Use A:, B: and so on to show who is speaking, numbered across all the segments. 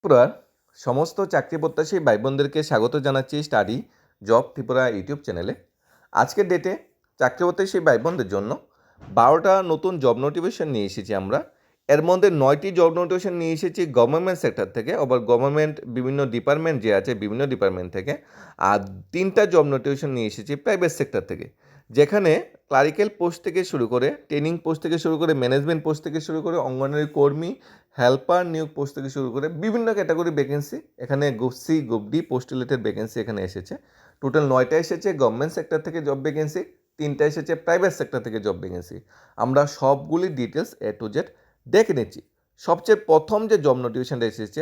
A: ত্রিপুরার সমস্ত চাকরি প্রত্যাশী ভাই বোনদেরকে স্বাগত জানাচ্ছি স্টাডি জব ত্রিপুরা ইউটিউব চ্যানেলে। আজকের ডেটে চাকরি প্রত্যাশী ভাই বোনদের জন্য 12টা নতুন জব নোটিফিকেশন নিয়ে এসেছি আমরা। এর মধ্যে 9টি জব নোটিফিকেশন নিয়ে এসেছি গভর্নমেন্ট সেক্টর থেকে, আবার গভর্নমেন্ট বিভিন্ন ডিপার্টমেন্ট যে আছে বিভিন্ন ডিপার্টমেন্ট থেকে, আর 3টা জব নোটিফিকেশন নিয়ে এসেছি প্রাইভেট সেক্টর থেকে, যেখানে ক্লারিক্যাল পোস্ট থেকে শুরু করে, ট্রেনিং পোস্ট থেকে শুরু করে, ম্যানেজমেন্ট পোস্ট থেকে শুরু করে, অঙ্গনওয়াড়ি কর্মী, হেল্পার নিয়োগ পোস্ট থেকে শুরু করে বিভিন্ন ক্যাটাগরি ভ্যাকেন্সি, এখানে group C group D post related vacancy এখানে এসেছে। টোটাল 9টা এসেছে গভর্নমেন্ট সেক্টর থেকে জব ভ্যাকেন্সি, 3টা এসেছে প্রাইভেট সেক্টর থেকে জব ভ্যাকেন্সি। আমরা সবগুলি ডিটেলস এ টু জেড দেখে নিচ্ছি। সবচেয়ে প্রথম যে জব নোটিফিকেশনটা এসেছে,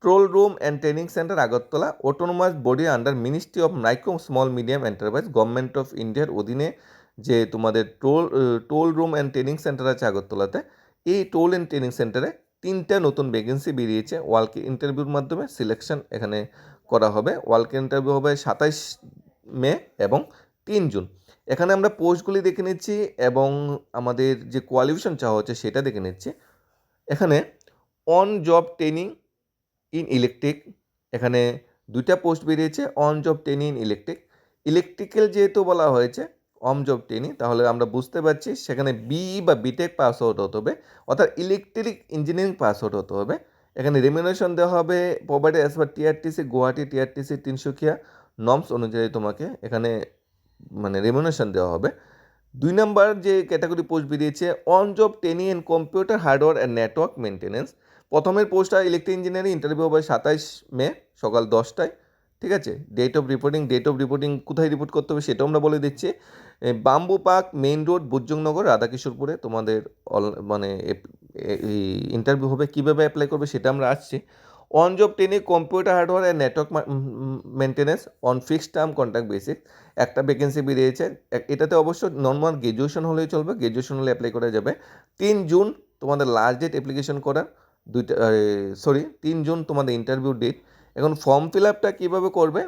A: troll room and training centre Agartala, autonomous body under ministry of micro small medium enterprise, government of ইন্ডিয়ার অধীনে যে তোমাদের toll room and training centre আছে আগরতলাতে, এই টোল অ্যান্ড ট্রেনিং সেন্টারে 3টা নতুন ভ্যাকেন্সি বেরিয়েছে। ওয়ালক ইন্টারভিউর মাধ্যমে সিলেকশন এখানে করা হবে। ওয়ালক ইন্টারভিউ হবে 27 মে এবং 3 জুন। এখানে আমরা পোস্টগুলি দেখে নিচ্ছি এবং আমাদের যে কোয়ালিফিকেশন চাওয়া হচ্ছে সেটা দেখে নিচ্ছি। এখানে on job training in electric, এখানে 2টা পোস্ট বেরিয়েছে। On job training in electrical যেহেতু বলা হয়েছে অন জব ট্রেনিং, তাহলে আমরা বুঝতে পারছি সেখানে বিই বা বিটেক পাস আউট হতে হবে, অর্থাৎ ইলেকট্রিক ইঞ্জিনিয়ারিং পাস আউট হতে হবে। এখানে রেমিউনারেশন দেওয়া হবে provided as per TRTC Guwahati, TRTC Tinsukia norms অনুযায়ী তোমাকে এখানে রেমিউনারেশন দেওয়া হবে। 2 নম্বর যে ক্যাটাগরি পোস্ট বেরিয়েছে on job training in computer hardware and network maintenance. প্রথমের পোস্টটা ইলেকট্রিক ইঞ্জিনিয়ারিং, ইন্টারভিউ হবে 27 মে সকাল 10টায়। ঠিক আছে, ডেট অফ রিপোর্টিং কোথায় রিপোর্ট করতে হবে সেটাও আমরা বলে দিচ্ছি। বাম্বু পার্ক মেইন রোড বুজ্জংনগর রাধাকিশোরপুরে তোমাদের এই ইন্টারভিউ হবে। কীভাবে অ্যাপ্লাই করবে সেটা আমরা আসছি। On job training computer hardware and network maintenance on fixed term contract basis, একটা ভ্যাকেন্সি বেরিয়েছে। এটাতে অবশ্য নর্মাল গ্র্যাজুয়েশন হলেই চলবে, গ্র্যাজুয়েশন হলে অ্যাপ্লাই করা যাবে। 3 জুন তোমাদের লাস্ট ডেট অ্যাপ্লিকেশন করার। 3 জুন তোমাদের ইন্টারভিউ ডেট। এখন ফর্ম ফিল আপটা কীভাবে করবে,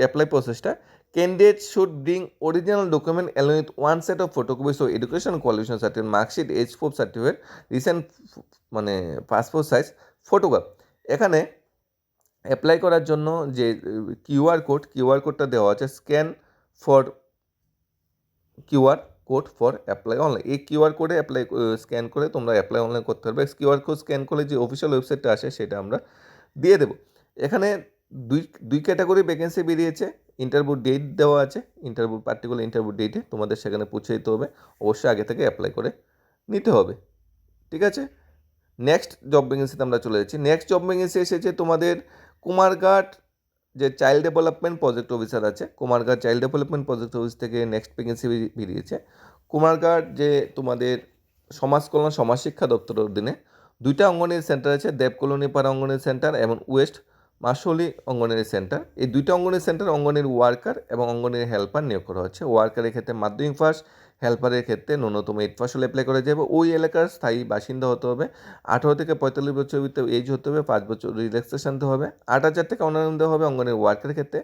A: অ্যাপ্লাই প্রসেসটা, candidate should bring original document along with 1 set of photocopies of education qualification certificate, marksheet, H4 certificate, recent passport size photograph. এখানে apply করার জন্য যে কিউআর কোডটা দেওয়া আছে, QR code for apply online, এই কিউআর কোডে স্ক্যান করে তোমরা অ্যাপ্লাই অনলাইন করতে পারবে। কিউআর কোড স্ক্যান করলে যে অফিসিয়াল ওয়েবসাইটটা আসে সেটা আমরা দিয়ে দেবো। এখানে দুই ক্যাটাগরি ভ্যাকেন্সি বেরিয়েছে। ইন্টারভিউ ডেট দেওয়া আছে, পার্টিকুলার ইন্টারভিউ ডেটে তোমাদের সেখানে পৌঁছে দিতে হবে। অবশ্যই আগে থেকে অ্যাপ্লাই করে নিতে হবে। ঠিক আছে, নেক্সট জব ভ্যাকেন্সিতে আমরা চলে যাচ্ছি। নেক্সট জব ভ্যাকেন্সি এসেছে তোমাদের কুমারঘাট যে চাইল্ড ডেভেলপমেন্ট প্রজেক্ট অফিসার আছে, Kumarghat child development project office থেকে নেক্সট ভ্যাকেন্সি বেরিয়েছে। কুমারঘাট যে তোমাদের সমাজ কল্যাণ সমাজ শিক্ষা দপ্তরের অধীনে 2টা অঙ্গনওয়াড়ি সেন্টার আছে, দেবকলোনি পাড়া অঙ্গনওয়াড়ি সেন্টার এবং ওয়েস্ট মাসলি অঙ্গনওয়াড়ি সেন্টার। এই 2টা অঙ্গনওয়াড়ি সেন্টার অঙ্গনওয়াড়ি ওয়ার্কার এবং অঙ্গনওয়াড়ি হেল্পার নিয়োগ করা হচ্ছে। ওয়ার্কারের ক্ষেত্রে মাধ্যমিক পাস, হেল্পারের ক্ষেত্রে ন্যূনতম 8 পাস হলে অ্যাপ্লাই করা যাবে। ওই এলাকার স্থায়ী বাসিন্দা হতে হবে, 18 থেকে 45 বছরের ভিতরে এজ হতে হবে, 5 বছর রিল্যাক্সেশন দিতে হবে। 8,000 টাকা অনুদান দেওয়া হবে অঙ্গনওয়াড়ি ওয়ার্কারের ক্ষেত্রে,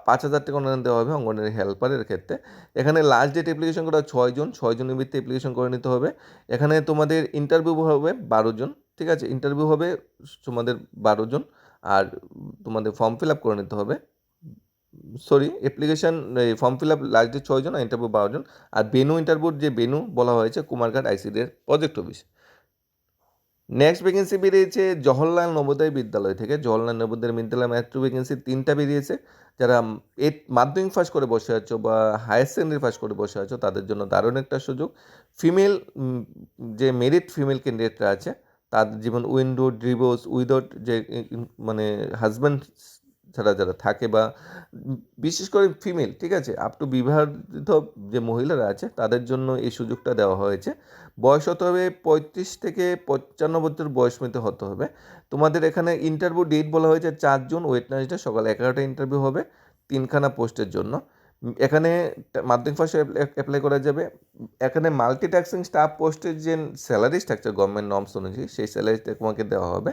A: 5,000 টাকা অনুদান দেওয়া হবে অঙ্গনওয়াড়ি হেল্পারের ক্ষেত্রে। এখানে লাস্ট ডেট অ্যাপ্লিকেশন করা 6 জুনের ভিত্তিতে অ্যাপ্লিকেশন করে নিতে হবে। এখানে তোমাদের ইন্টারভিউ হবে 12 জন। ঠিক আছে, ইন্টারভিউ হবে তোমাদের 12 জন, আর তোমাদের ফর্ম ফিল আপ করে নিতে হবে। Form fill up last date 6 জন আর ইন্টারভিউ 12 জন। আর ইন্টারভিউর যে বলা হয়েছে কুমারঘাট আইসিডির প্রজেক্ট অফিস। নেক্সট ভ্যাকেন্সি বেরিয়েছে জওহরলাল নবোদয় বিদ্যালয় থেকে। জওহরলাল নবোদয় বিদ্যালয় ম্যাথ্রু ভ্যাকেন্সি 3টা বেরিয়েছে। যারা মাধ্যমিক পাস করে বসে আছো বা হায়ার সেকেন্ডারি পাস করে বসে আছো তাদের জন্য দারুণ একটা সুযোগ। ফিমেল যে মেরিট ফিমেল ক্যান্ডিডেটরা আছে তাদের জীবন উইন্ডো ডিভোর্স উইদাউট যে হাজব্যান্ড ছাড়া যারা থাকে বা বিশেষ করে ফিমেল, ঠিক আছে, আপ টু বিবাহিত যে মহিলারা আছে তাদের জন্য এই সুযোগটা দেওয়া হয়েছে। বয়স হতে হবে 35 থেকে 55 বছর বয়স মধ্যে হতে হবে। তোমাদের এখানে ইন্টারভিউ ডেট বলা হয়েছে 4 জুন, ওয়েডনেসডে সকাল 11টা ইন্টারভিউ হবে 3খানা পোস্টের জন্য। এখানে মাধ্যমিক পাশে অ্যাপ্লাই করা যাবে। এখানে মাল্টিটাস্কিং স্টাফ পোস্টের যে স্যালারি স্ট্রাকচার গভর্নমেন্ট নর্মস অনুযায়ী সেই স্যালারিটা তোমাকে দেওয়া হবে।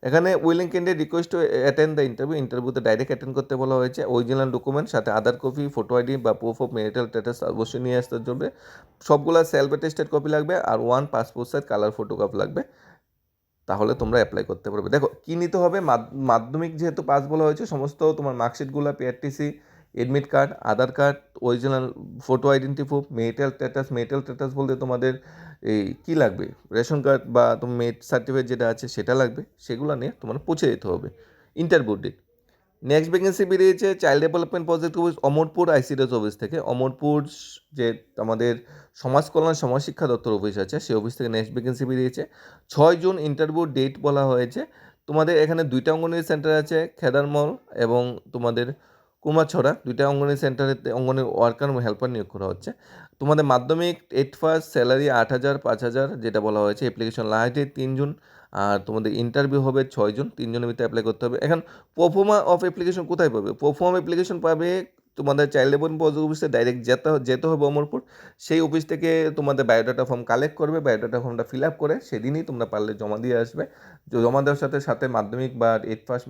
A: এখানে willing candidate request to attend the ইন্টারভিউতে ডাইরেক্ট অ্যাটেন্ড করতে বলা হয়েছে। অরিজিনাল ডকুমেন্ট সাথে আধার কপি, ফটো আইডি বা প্রুফ অফ ম্যারিটাল স্ট্যাটাস অবশ্যই নিয়ে আসতে হবে। সবগুলা সেলফ অ্যাটেস্টেড কপি লাগবে আর 1 পাসপোর্ট সাইজ কালার ফটোগ্রাফ লাগবে। তাহলে তোমরা অ্যাপ্লাই করতে পারবে। দেখো কী নিতে হবে, মাধ্যমিক যেহেতু পাস বলা হয়েছে, সমস্ত তোমার মার্কশিটগুলো, PRTC, admit card, Aadhaar card, original photo identity proof, marital status বলতে তোমাদের এই কী লাগবে, রেশন কার্ড বা তোমার মেরিট সার্টিফিকেট যেটা আছে সেটা লাগবে, সেগুলো নিয়ে তোমার পৌঁছে যেতে হবে। ইন্টারভিউ ডেট, নেক্সট ভ্যাকেন্সি বেরিয়েছে child development project office Amarpur ICDS office থেকে। অমরপুর যে আমাদের সমাজ কল্যাণ সমাজশিক্ষা দপ্তর অফিস আছে, সেই অফিস থেকে নেক্সট ভ্যাকেন্সি বেরিয়েছে। 6 জুন ইন্টারভিউ ডেট বলা হয়েছে। তোমাদের এখানে 2টা অঙ্গনওয়াড়ি সেন্টার আছে, খেদারমল এবং তোমাদের কুমারছড়া। 2টা অঙ্গনওয়াড়ি সেন্টারে অঙ্গনওয়াড়ি ওয়ার্কার এবং হেল্পার নিয়োগ করা হচ্ছে। তোমাদের মাধ্যমিক 8 পাস, স্যালারি 8,000, 5,000 যেটা বলা হয়েছে। অ্যাপ্লিকেশন লাস্ট ডেট 3 জুন, আর তোমাদের ইন্টারভিউ হবে 6 জুন। 3 জনের ভিতরে অ্যাপ্লাই করতে হবে। এখন প্রোফোমা অফ অ্যাপ্লিকেশন কোথায় পাবে? প্রোফোমা অ্যাপ্লিকেশন পাবে তোমাদের চাইল্ড ডেভেলপমেন্ট প্রজেক্ট অফিসে, ডাইরেক্ট যেতে হবে অমরপুর। সেই অফিস থেকে তোমাদের বায়োডাটা ফর্ম কালেক্ট করবে, বায়োডাটা ফর্মটা ফিল আপ করে সেদিনই তোমরা পারলে জমা দিয়ে আসবে। জমা দেওয়ার সাথে সাথে মাধ্যমিক বা 8 পাস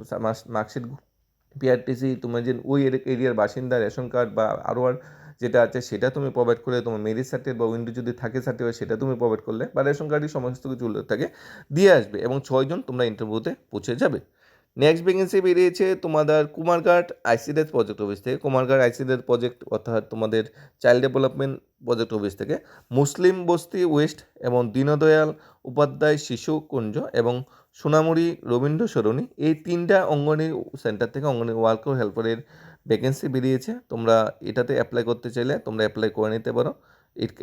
A: মার্কশিট, পিআরটিসি, তোমার যে ওই এরিয়ার বাসিন্দা, রেশন কার্ড বা আরও যেটা আছে সেটা তুমি প্রোভাইড করলে, তোমার মেরিট সার্টিফিকেট বা উইন্ডো যদি থাকে সার্টিফিকেট সেটা তুমি প্রোভাইড করলে, বা রেশন কার্ডই সমস্ত কিছু উল্লেখ থাকে, দিয়ে আসবে এবং 6 জন তোমরা ইন্টারভিউতে পৌঁছে যাবে। নেক্সট ভ্যাকেন্সি বেরিয়েছে তোমাদের কুমারঘাট আইসিডিএস প্রজেক্ট অফিস থেকে। কুমারঘাট আইসিডিএস প্রজেক্ট অর্থাৎ তোমাদের চাইল্ড ডেভেলপমেন্ট প্রজেক্ট অফিস থেকে মুসলিম বস্তি ওয়েস্ট এবং দীনদয়াল উপাধ্যায় শিশু কুঞ্জ এবং সোনামুড়ি রবীন্দ্র সরণি, এই 3টা অঙ্গনওয়াড়ি সেন্টার থেকে অঙ্গনওয়াড়ি ওয়ার্কার হেল্পারের ভ্যাকেন্সি বেরিয়েছে। তোমরা এটাতে অ্যাপ্লাই করতে চাইলে তোমরা অ্যাপ্লাই করে নিতে পারো।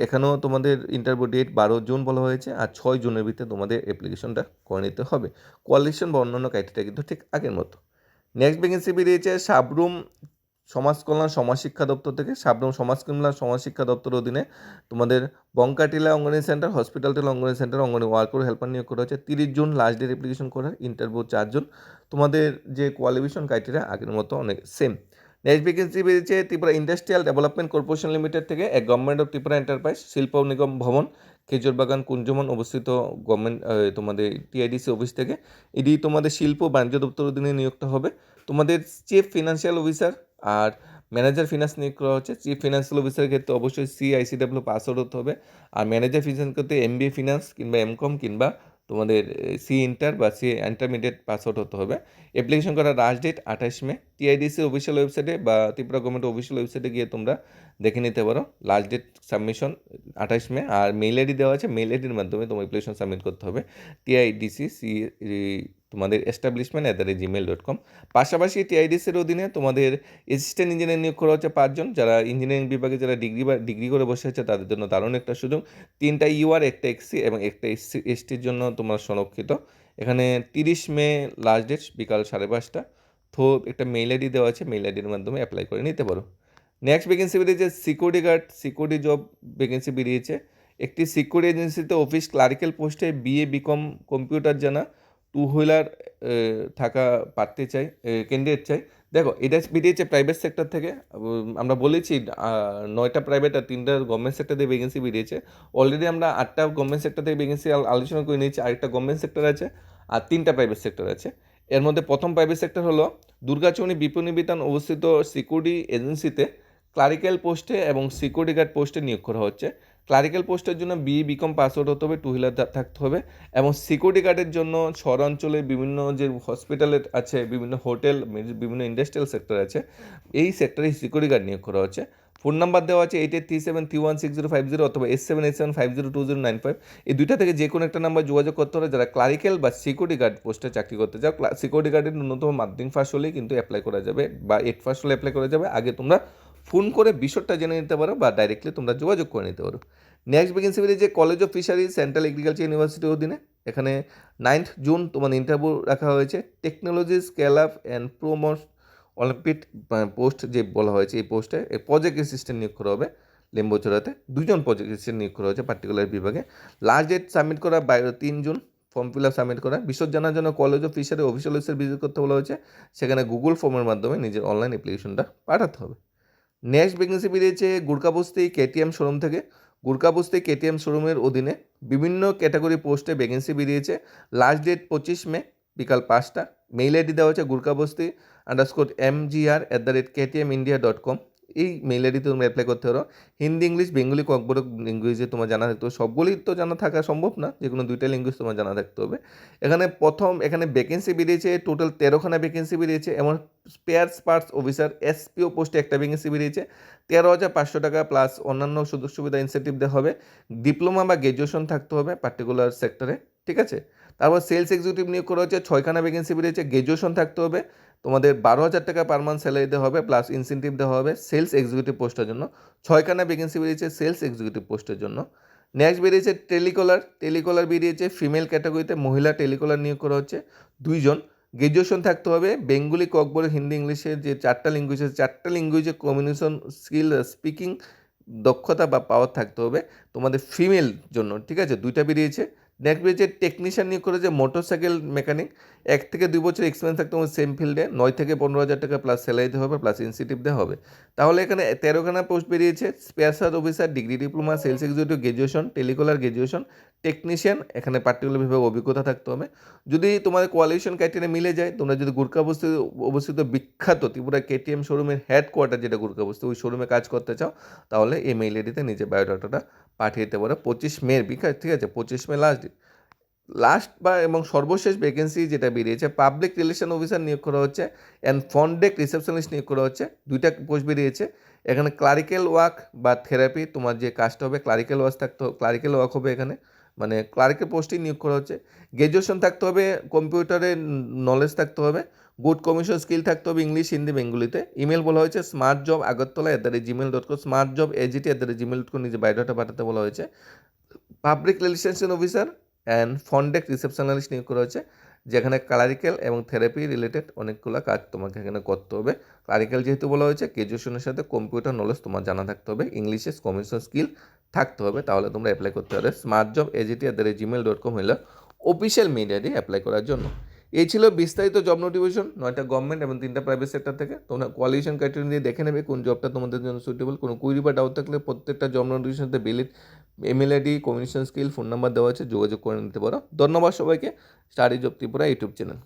A: এখানেও তোমাদের ইন্টারভিউ ডেট 12 জুন বলা হয়েছে, আর 6 জুনের ভিতরে তোমাদের অ্যাপ্লিকেশনটা করে নিতে হবে। কোয়ালিফিকেশন বা অন্যান্য ক্রাইটেরিয়া কিন্তু ঠিক আগের মতো। নেক্সট ভ্যাকেন্সি বেরিয়েছে সাবরুম সমাজ কল্যাণ সমাজশিক্ষা দপ্তর থেকে। সাবরুম সমাজ কল্যাণ সমাজশিক্ষা দপ্তর অধীনে তোমাদের বঙ্কাটিলা অঙ্গনওয়াড়ি সেন্টার, হসপিটাল টিলা anganwadi centre anganwadi worker helper নিয়োগ করা হচ্ছে। 30 জুন লাস্ট ডেট অ্যাপ্লিকেশন করার। ইন্টারভিউ 4 জন। তোমাদের যে কোয়ালিফিকেশন ক্রাইটেরিয়া আগের মতো অনেক সেম। নেক্সট ভ্যাকেন্সি বেরিয়েছে Tripura industrial development corporation limited থেকে, এক গভর্নমেন্ট অফ ত্রিপুরা এন্টারপ্রাইজ, শিল্প নিগম ভবন, খেজুরবাগান কুঞ্জমন অবস্থিত, গভর্নমেন্ট তোমাদের টিআইডিসি অফিস থেকে। এটি তোমাদের শিল্প বাণিজ্য দপ্তর অধীনে নিয়োগটা হবে। তোমাদের চিফ ফিনান্সিয়াল অফিসার আর ম্যানেজার ফিনান্স নিয়োগ করা হচ্ছে। চিফ ফিনান্সিয়াল অফিসারের ক্ষেত্রে অবশ্যই CICW পাস আউট হতে হবে, আর ম্যানেজার ফিনান্স করতে MBA ফিনান্স কিংবা MCOM কিংবা তোমাদের ইন্টার বা ইন্টারমিডিয়েট পাস আউট হতে হবে। অ্যাপ্লিকেশন করার লাস্ট ডেট 28 মে। টিআইডিসি অফিসিয়াল ওয়েবসাইটে বা ত্রিপুরা গভর্নমেন্ট অফিসিয়াল ওয়েবসাইটে গিয়ে তোমরা দেখে নিতে পারো। লাস্ট ডেট সাবমিশন 28 মে, আর মেইল আইডি দেওয়া আছে, মেইল আইডির মাধ্যমে তোমার অ্যাপ্লিকেশন সাবমিট করতে হবে। TIDCC তোমাদের establishment@gmail.com। পাশাপাশি TIDCর অধীনে তোমাদের অ্যাসিস্ট্যান্ট ইঞ্জিনিয়ার নিয়োগ করা হচ্ছে 5 জন। যারা ইঞ্জিনিয়ারিং বিভাগে যারা ডিগ্রি করে বসে আছে তাদের জন্য দারুণ একটা সুযোগ। 3টা UR, 1টা XC এবং 1টা STর জন্য তোমরা সংরক্ষিত। এখানে 30 মে লাস্ট ডেট, বিকাল 5:30। তো একটা মেইল আইডি দেওয়া আছে, মেইল আইডির মাধ্যমে অ্যাপ্লাই করে নিতে পারো। নেক্সট ভ্যাকেন্সি বেরিয়েছে security guard, security job vacancy বেরিয়েছে। একটি সিকিউরিটি এজেন্সিতে অফিস ক্লারিক্যাল পোস্টে BA BCom কম্পিউটার জানা, 2 হুইলার থাকা প্রার্থী চাই, ক্যান্ডিডেট চাই। দেখো এটা বেরিয়েছে প্রাইভেট সেক্টর থেকে। আমরা বলেছি 9টা প্রাইভেট আর 3টা গভর্নমেন্ট সেক্টর থেকে ভ্যাকেন্সি বেরিয়েছে। অলরেডি আমরা 8টা গভর্নমেন্ট সেক্টর থেকে ভ্যাকেন্সি আলোচনা করে নিয়েছি, আরেকটা গভর্নমেন্ট সেক্টর আছে আর 3টা প্রাইভেট সেক্টর আছে। এর মধ্যে প্রথম প্রাইভেট সেক্টর হলো দুর্গাচৌনি বিপণিবিতান অবস্থিত সিকিউরিটি এজেন্সিতে ক্লারিক্যাল পোস্টে এবং সিকিউরিটি গার্ড পোস্টে নিয়োগ করা হচ্ছে। ক্লারিক্যাল পোস্টের জন্য BA BCom পাস আউট হতে হবে, 2 হুইলার থাকতে হবে, এবং সিকিউরিটি গার্ডের জন্য শহরাঞ্চলে বিভিন্ন যে হসপিটালের আছে, বিভিন্ন হোটেল, বিভিন্ন ইন্ডাস্ট্রিয়াল সেক্টর আছে, এই সেক্টরে সিকিউরিটি গার্ড নিয়োগ করা হচ্ছে। ফোন নাম্বার দেওয়া আছে 8837316050 অথবা 8787502095। এই দুইটা থেকে যে কোনো একটা নাম্বার যোগাযোগ করতে হবে যারা ক্লারিক্যাল বা সিকিউরিটি গার্ড পোস্টে চাকরি করতে চাও। সিকিউরিটি গার্ডের ন্যূনতম মাধ্যমিক পাস হলেই কিন্তু অ্যাপ্লাই করা যাবে, বা 8 পাস হলে অ্যাপ্লাই করা যাবে। আগে তোমরা ফোন করে বিষয়টা জেনে নিতে পারো বা ডাইরেক্টলি তোমরা যোগাযোগ করে নিতে পারো। নেক্সট ভ্যাকেন্সি বেরিয়েছে college of fisheries central agriculture ইউনিভার্সিটির অধীনে। এখানে 9 জুন তোমার ইন্টারভিউ রাখা হয়েছে। Technology scale up and prompt Olympic post যে বলা হয়েছে, এই পোস্টে প্রজেক্ট অ্যাসিস্ট্যান্ট নিয়োগ করা হবে লেম্বুচড়াতে। 2 জন প্রজেক্ট অ্যাসিস্ট্যান্ট নিয়োগ করা হয়েছে পার্টিকুলার বিভাগে। লাস্ট ডেট সাবমিট করা 3 June. Form fill up submit করা। বিশদ জানার জন্য college of fishery official website visit করতে বলা হয়েছে। সেখানে গুগল ফর্মের মাধ্যমে নিজের অনলাইন অ্যাপ্লিকেশনটা পাঠাতে হবে। নেক্সট ভ্যাকেন্সি বেরিয়েছে গুরকাবস্তি KTM শোরুম থেকে। গুরকাবস্তি KTM শোরুমের অধীনে বিভিন্ন ক্যাটাগরি পোস্টে ভ্যাকেন্সি বেরিয়েছে। লাস্ট ডেট 25 মে বিকাল 5টা। মেইল আইডি দেওয়া হচ্ছে গুরকাবস্তি_mgr@ktmindia.com। এই মেইল আইডিতে তোমরা অ্যাপ্লাই করতে পারো। হিন্দি, ইংলিশ, বেঙ্গলি, ককবরক ল্যাঙ্গুয়েজে তোমার জানা থাকতে হবে। সবগুলোই তো জানা থাকা সম্ভব না, যে কোনো 2টা ল্যাঙ্গুয়েজ তোমার জানা থাকতে হবে। এখানে ভ্যাকেন্সি বেরিয়েছে, টোটাল 13খানা ভ্যাকেন্সি বেরিয়েছে। এবং স্পেয়ার পার্টস অফিসার এসপিও পোস্টে একটা ভ্যাকেন্সি বেরিয়েছে। 13,500 টাকা প্লাস অন্যান্য সুযোগ সুবিধা ইনসেন্টিভ দেওয়া হবে। ডিপ্লোমা বা গ্র্যাজুয়েশন থাকতে হবে পার্টিকুলার সেক্টরে, ঠিক আছে। তারপর সেলস এক্সিকিউটিভ নিয়োগ করা হচ্ছে, 6খানা ভ্যাকেন্সি বেরিয়েছে। গ্র্যাজুয়েশন থাকতে হবে, তোমাদের 12,000 টাকা পার মান্থ স্যালারি দেওয়া হবে, প্লাস ইনসেন্টিভ দেওয়া হবে সেলস এক্সিকিউটিভ পোস্টের জন্য। 6খানা ভ্যাকেন্সি বেরিয়েছে সেলস এক্সিকিউটিভ পোস্টের জন্য। নেক্সট বেরিয়েছে টেলিকলার বেরিয়েছে, ফিমেল ক্যাটাগরিতে মহিলা টেলিকলার নিয়োগ করা হচ্ছে 2 জন। গ্র্যাজুয়েশন থাকতে হবে, বেঙ্গলি, ককবরক, হিন্দি, ইংলিশের যে 4টা ল্যাঙ্গুয়েজ আছে 4টা ল্যাঙ্গুয়েজে কমিউনিকেশন স্কিল, স্পিকিং দক্ষতা বা পাওয়ার থাকতে হবে তোমাদের ফিমেল জন্য, ঠিক আছে। 2টা বেরিয়েছে। নেক্সট বেরিয়েছে টেকনিশিয়ান নিয়োগ করেছে, মোটরসাইকেল মেকানিক, 1 থেকে 2 বছর এক্সপিরিয়েন্স থাকতে হবে সেম ফিল্ডে, 9 থেকে 15,000 টাকা প্লাস স্যালারি দেওয়া হবে, প্লাস ইনসেন্টিভ দেওয়া হবে। তাহলে এখানে 13খানা পোস্ট বেরিয়েছে। Special officer, degree, diploma, sales executive, graduation, telecaller, graduation, technician, এখানে পার্টিকুলারভাবে অভিজ্ঞতা থাকতে হবে। যদি তোমাদের কোয়ালিফিকেশন ক্রাইটেরিয়া মিলে যায়, তোমরা যদি গুরকা বস্তি অবস্থিত বিখ্যাত ত্রিপুরা কেটিএম শোরুমের হেডকোয়ার্টার যেটা গুরকা বস্তি, ওই শোরুমে কাজ করতে চাও, তাহলে এই মেইল আইডিতে নিজের বায়োডাটাটা পাঠিয়ে দিতে পারো। 25 মে, ঠিক আছে, 25 মে এবং সর্বশেষ ভ্যাকেন্সি যেটা বেরিয়েছে, পাবলিক রিলেশন অফিসার নিয়োগ করা হচ্ছে অ্যান্ড ফ্রন্ট ডেস্ক রিসেপশনিস্ট নিয়োগ করা হচ্ছে। 2টা পোস্ট বেরিয়েছে। এখানে ক্লারিক্যাল ওয়ার্ক বা থেরাপি, তোমার যে কাজটা হবে ক্লারিক্যাল ওয়ার্ক হবে এখানে, মানে ক্লারিক্যাল পোস্টেই নিয়োগ করা হচ্ছে। গ্র্যাজুয়েশন থাকতে হবে, কম্পিউটারের নলেজ থাকতে হবে, গুড কমিউনিকেশন স্কিল থাকতে হবে ইংলিশ, হিন্দি, বেঙ্গলিতে। ইমেল বলা হয়েছে smartjob@gmail.com, smartjob@gmail.com, নিজে বায়োডাটা পাঠাতে বলা হয়েছে। Public relation officer and front desk receptionist নিয়োগ করা হচ্ছে, যেখানে ক্লারিক্যাল এবং থেরাপি রিলেটেড অনেকগুলো কাজ তোমাকে এখানে করতে হবে। ক্লারিক্যাল যেহেতু বলা হয়েছে, গ্র্যাজুয়েশনের সাথে কম্পিউটার নলেজ তোমার জানা থাকতে হবে, ইংলিশে কমিউনিকেশন স্কিল থাকতে হবে, তাহলে তোমরা অ্যাপ্লাই করতে পারবে। smartjob@gmail.com হলো অফিসিয়াল মিডিয়া দিয়ে অ্যাপ্লাই করার জন্য। এই ছিল বিস্তারিত জব নোটিফিকেশন, 9টা গভর্নমেন্ট এবং 3টা প্রাইভেট সেক্টর থেকে। তোমরা কোয়ালিফিকেশন ক্রাইটেরিয়া দিয়ে দেখে নেবে কোন জবটা তোমাদের জন্য সুইটেবল। কোনো কুইরি বা ডাউট থাকলে প্রত্যেকটা জব নোটিফিকেশনতে email ID, communication skill, phone number দেওয়া আছে, যোগাযোগ করে নিতে পারো। ধন্যবাদ সবাইকে। Study job Tripura YouTube channel.